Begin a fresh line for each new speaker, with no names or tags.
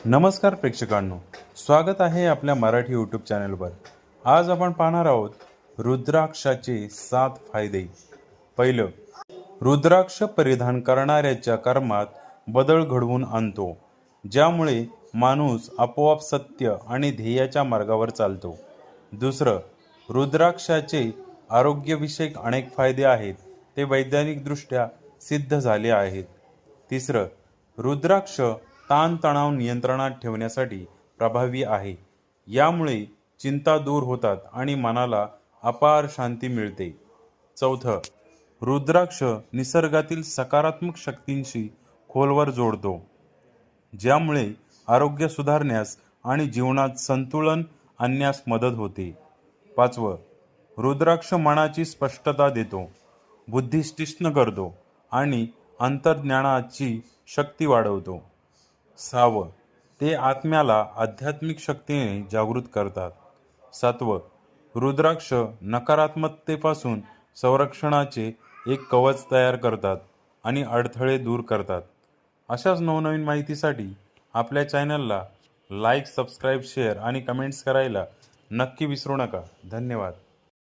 नमस्कार प्रेक्षकांनो, स्वागत आहे आपल्या मराठी यूट्यूब चॅनलवर। आज आपण पाहणार आहोत रुद्राक्षाचे 7 फायदे। पहिलं, रुद्राक्ष परिधान करणाऱ्याच्या कर्मात बदल घडवून आणतो, ज्यामुळे माणूस आपोआप सत्य आणि ध्येयाच्या मार्गावर चालतो। दुसरं, रुद्राक्षाचे आरोग्यविषयक अनेक फायदे आहेत, ते वैज्ञानिकदृष्ट्या सिद्ध झाले आहेत। तिसरं, रुद्राक्ष ताणतणाव नियंत्रणात ठेवण्यासाठी प्रभावी आहे, यामुळे चिंता दूर होतात आणि मनाला अपार शांती मिळते। चौथं, रुद्राक्ष निसर्गातील सकारात्मक शक्तींशी खोलवर जोडतो, ज्यामुळे आरोग्य सुधारण्यास आणि जीवनात संतुलन आणण्यास मदत होते। पाचवं, रुद्राक्ष मनाची स्पष्टता देतो, बुद्धी तीक्ष्ण करतो आणि अंतर्ज्ञानाची शक्ती वाढवतो। सहावं, ते आत्म्याला आध्यात्मिक शक्तीने जागृत करतात। सातवं, रुद्राक्ष नकारात्मकतेपासून संरक्षणाचे एक कवच तयार करतात आणि अडथळे दूर करतात। अशाच नवनवीन माहितीसाठी आपल्या चॅनलला लाईक, सबस्क्राईब, शेअर आणि कमेंट्स करायला नक्की विसरू नका। धन्यवाद।